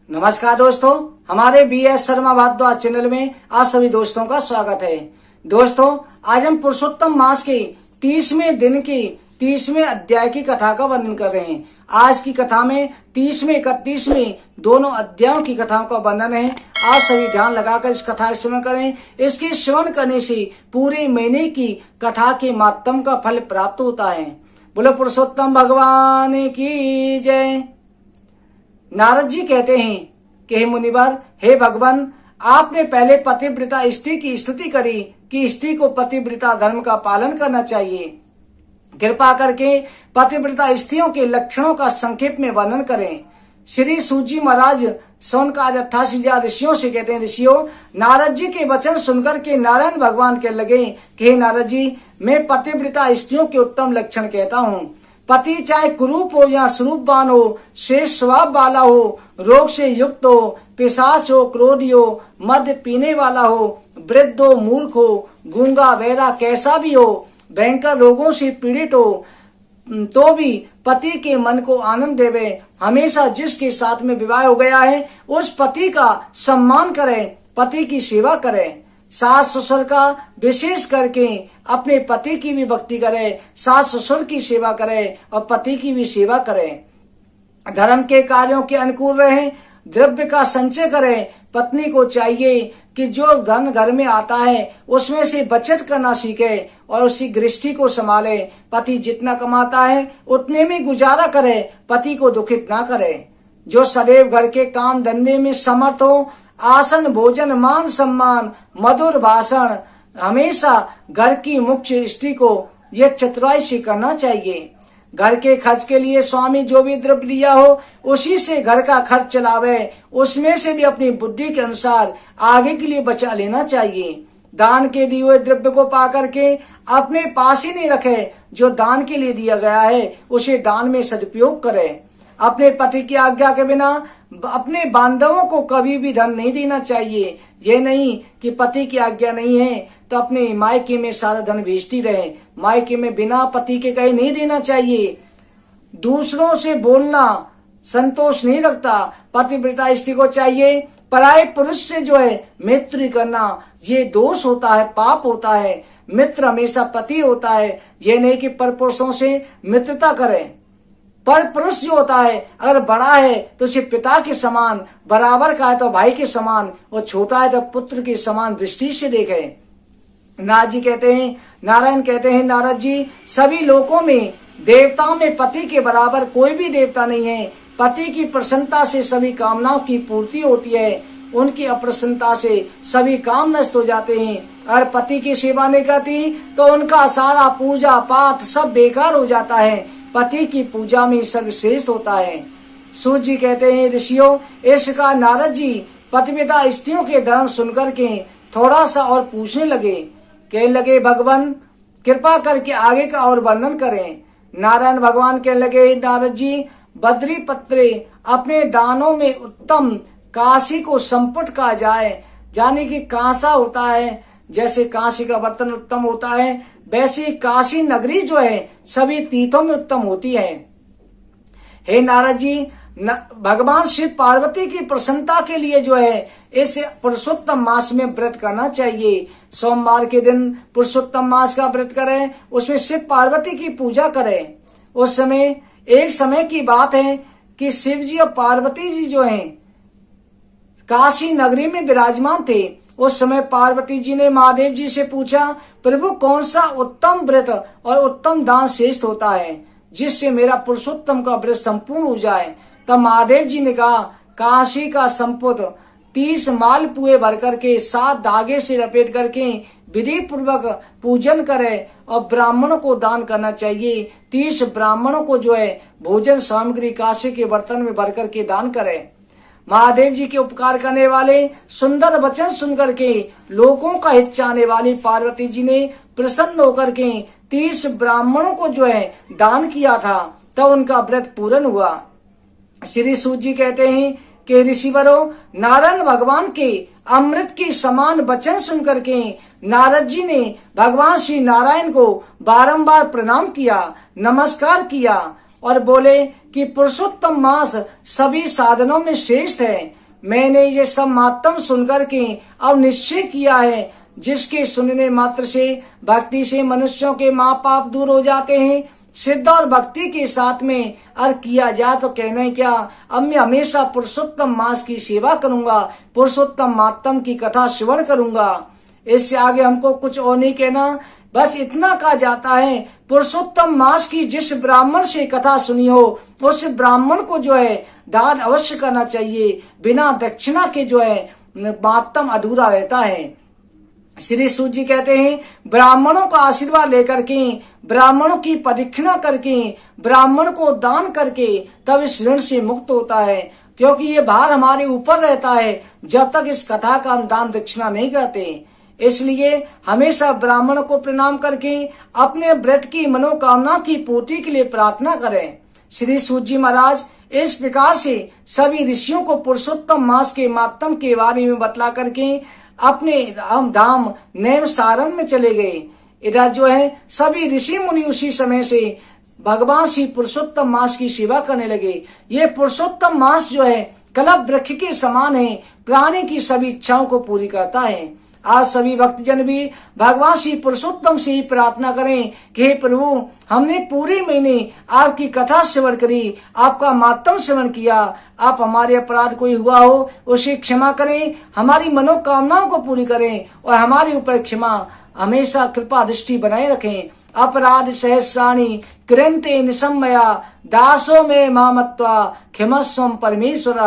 नमस्कार दोस्तों, हमारे BS शर्मा भारद्वाज चैनल में आप सभी दोस्तों का स्वागत है। दोस्तों, आज हम पुरुषोत्तम मास के 30वें दिन की 30वें अध्याय की कथा का वर्णन कर रहे हैं। आज की कथा में 30वें 31वें दोनों अध्यायों की कथाओं का वर्णन है। आप सभी ध्यान लगाकर इस कथा का श्रवण करें। इसके श्रवण करने से पूरे महीने की कथा के मातम का फल प्राप्त होता है। बोलो पुरुषोत्तम भगवान की जय। नारद जी कहते हैं कि हे मुनिवर, हे भगवान, आपने पहले पतिव्रता स्त्री की स्तुति करी कि स्त्री को पतिव्रता धर्म का पालन करना चाहिए। कृपा करके पतिव्रता स्त्रियों के लक्षणों का संक्षेप में वर्णन करें। श्री सूजी महाराज सौनकाज 88,000 ऋषियों से कहते हैं, ऋषियों, नारद जी के वचन सुनकर के नारायण भगवान कहने लगे कि हे नारद जी, मैं पतिव्रता स्त्रियों के उत्तम लक्षण कहता हूँ। पति चाहे कुरूप हो या स्वरूपवान हो, श्रेष्ठ स्वभाव वाला हो, रोग से युक्त हो, पिशाच हो, क्रोधी हो, मद्य पीने वाला हो, वृद्ध हो, मूर्ख हो, गूंगा बहरा कैसा भी हो, भयंकर रोगों से पीड़ित हो, तो भी पति के मन को आनंद देवे, हमेशा जिसके साथ में विवाह हो गया है उस पति का सम्मान करे, पति की सेवा करे। सास ससुर का विशेष करके अपने पति की भी भक्ति करे, सास ससुर की सेवा करे और पति की भी सेवा करे। धर्म के कार्यों के अनुकूल रहे, द्रव्य का संचय करे। पत्नी को चाहिए कि जो धन घर में आता है उसमें से बचत करना सीखे और उसी गृहस्थी को संभाले। पति जितना कमाता है उतने में गुजारा करे, पति को दुखित ना करे। जो सदैव घर के काम धंधे में समर्थ हो, आसन भोजन मान सम्मान मधुर भाषण, हमेशा घर की मुख्य स्त्री को यह चतुराई से करना चाहिए। घर के खर्च के लिए स्वामी जो भी द्रव्य लिया हो उसी से घर का खर्च चलावे, उसमें से भी अपनी बुद्धि के अनुसार आगे के लिए बचा लेना चाहिए। दान के दिए हुए द्रव्य को पा करके अपने पास ही नहीं रखे, जो दान के लिए दिया गया है उसे दान में सदुपयोग करे। अपने पति की आज्ञा के बिना अपने बांधवों को कभी भी धन नहीं देना चाहिए। ये नहीं कि पति की आज्ञा नहीं है तो अपने मायके में सारा धन भेजती रहे, मायके में बिना पति के कहीं नहीं देना चाहिए। दूसरों से बोलना संतोष नहीं रखता। पतिव्रता स्त्री को चाहिए पराये पुरुष से जो है मैत्री करना, ये दोष होता है, पाप होता है। मित्र हमेशा पति होता है, ये नहीं कि पर पुरुषों से मित्रता करें। पर पुरुष जो होता है अगर बड़ा है तो उसे पिता के समान, बराबर का है तो भाई के समान, और छोटा है तो पुत्र के समान दृष्टि से देखे। नारद जी कहते हैं, नारायण कहते हैं, नारद जी, सभी लोकों में देवताओं में पति के बराबर कोई भी देवता नहीं है। पति की प्रसन्नता से सभी कामनाओं की पूर्ति होती है, उनकी अप्रसन्नता से सभी काम नष्ट हो जाते हैं। अगर पति की सेवा नहीं करती तो उनका सारा पूजा पाठ सब बेकार हो जाता है। पति की पूजा में सर्वश्रेष्ठ होता है। सूर्य जी कहते हैं, ऋषियों, इसका नारद जी पतिव्रता स्त्रियों के धर्म सुनकर के थोड़ा सा और पूछने लगे। कहने लगे, भगवान कृपा करके आगे का और वर्णन करें। नारायण भगवान कहने लगे, नारद जी, बद्री पत्रे अपने दानों में उत्तम काशी को संपुट कहा जाए, यानी कि कांसा होता है, जैसे कांसी का बर्तन उत्तम होता है वैसे काशी नगरी जो है सभी तीर्थों में उत्तम होती है। हे नारद जी, भगवान शिव पार्वती की प्रसन्नता के लिए जो है इस पुरुषोत्तम मास में व्रत करना चाहिए। सोमवार के दिन पुरुषोत्तम मास का व्रत करें, उसमें शिव पार्वती की पूजा करें। उस समय एक समय की बात है कि शिव जी और पार्वती जी जो हैं काशी नगरी में विराजमान थे। उस समय पार्वती जी ने महादेव जी से पूछा, प्रभु कौन सा उत्तम व्रत और उत्तम दान श्रेष्ठ होता है जिससे मेरा पुरुषोत्तम का व्रत संपूर्ण हो जाए। तब महादेव जी ने कहा, काशी का संपुट 30 मालपुए भर करके 7 धागे से लपेट करके विधि पूर्वक पूजन करे और ब्राह्मणों को दान करना चाहिए। 30 ब्राह्मणों को जो है भोजन सामग्री काशी के बर्तन में भर करके दान करे। महादेव जी के उपकार करने वाले सुंदर वचन सुनकर के लोगों का हित चाहने वाली पार्वती जी ने प्रसन्न होकर के 30 ब्राह्मणों को जो है दान किया था, तब उनका व्रत पूर्ण हुआ। श्री सूत जी कहते हैं कि ऋषिवरों, नारायण भगवान के अमृत के समान वचन सुनकर के नारद जी ने भगवान श्री नारायण को बारंबार प्रणाम किया, नमस्कार किया और बोले कि पुरुषोत्तम मास सभी साधनों में श्रेष्ठ है। मैंने ये सब मातम सुनकर के अब निश्चय किया है, जिसके सुनने मात्र से भक्ति से मनुष्यों के माँ पाप दूर हो जाते हैं। सिद्ध और भक्ति के साथ में और किया जाए तो कहना है क्या, अब मैं हमेशा पुरुषोत्तम मास की सेवा करूंगा, पुरुषोत्तम मातम की कथा श्रवण करूंगा। इससे आगे हमको कुछ और नहीं कहना, बस इतना कहा जाता है, पुरुषोत्तम मास की जिस ब्राह्मण से कथा सुनी हो उस ब्राह्मण को जो है दान अवश्य करना चाहिए। बिना दक्षिणा के जो है मातम अधूरा रहता है। श्री सूत जी कहते हैं, ब्राह्मणों का आशीर्वाद लेकर के, ब्राह्मणों की परीक्षणा करके, ब्राह्मण को दान करके तब इस ऋण से मुक्त होता है, क्योंकि ये भार हमारे ऊपर रहता है जब तक इस कथा का हम दान दक्षिणा नहीं करते। इसलिए हमेशा ब्राह्मण को प्रणाम करके अपने व्रत की मनोकामना की पूर्ति के लिए प्रार्थना करें। श्री सूत जी महाराज इस प्रकार से सभी ऋषियों को पुरुषोत्तम मास के मातम के बारे में बतला करके अपने राम धाम नैम सारण में चले गए। इधर जो है सभी ऋषि मुनि उसी समय से भगवान श्री पुरुषोत्तम मास की सेवा करने लगे। ये पुरुषोत्तम मास जो है कल्प वृक्ष के समान है, प्राणी की सभी इच्छाओं को पूरी करता है। आज सभी भक्तजन भी भगवान श्री पुरुषोत्तम से ही प्रार्थना करें कि हे प्रभु, हमने पूरे महीने आपकी कथा श्रवण करी, आपका मातम श्रवण किया, आप हमारे अपराध कोई हुआ हो उसे क्षमा करें, हमारी मनोकामनाओं को पूरी करें और हमारे ऊपर क्षमा हमेशा कृपा दृष्टि बनाए रखें। अपराध सहस्राणि कृंते निसमया दासों में मामत्वा क्षमस्वम परमेश्वर।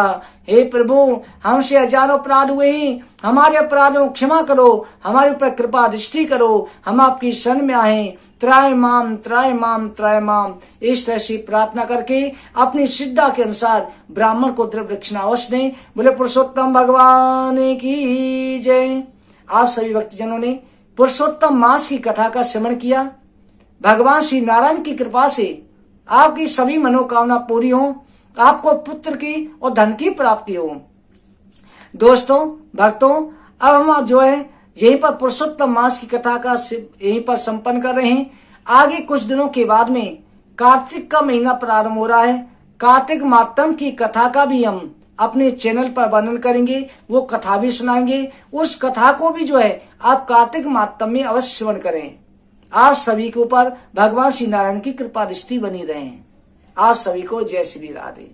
हे प्रभु, हमसे हजारों अपराध हुए हैं, हमारे अपराधों को क्षमा करो, हमारे ऊपर कृपा दृष्टि करो, हम आपकी शरण में आए, त्राय माम त्राय माम त्राय माम। इस तरह से प्रार्थना करके अपनी श्रद्धा के अनुसार ब्राह्मण को द्रव्य दक्षिणा अवश्य दें। बोले पुरुषोत्तम भगवान की जय। आप सभी भक्तजनों ने पुरुषोत्तम मास की कथा का श्रवण किया। भगवान श्री नारायण की कृपा से आपकी सभी मनोकामना पूरी हो, आपको पुत्र की और धन की प्राप्ति हो। दोस्तों भक्तों, अब हम जो है यहीं पर पुरुषोत्तम मास की कथा का यहीं पर संपन्न कर रहे हैं। आगे कुछ दिनों के बाद में कार्तिक का महीना प्रारंभ हो रहा है। कार्तिक मातम की कथा का भी हम अपने चैनल पर वर्णन करेंगे, वो कथा भी सुनाएंगे। उस कथा को भी जो है आप कार्तिक मातम में अवश्य श्रवण करें। आप सभी के ऊपर भगवान श्री नारायण की कृपा दृष्टि बनी रहे। आप सभी को जय श्री राधे।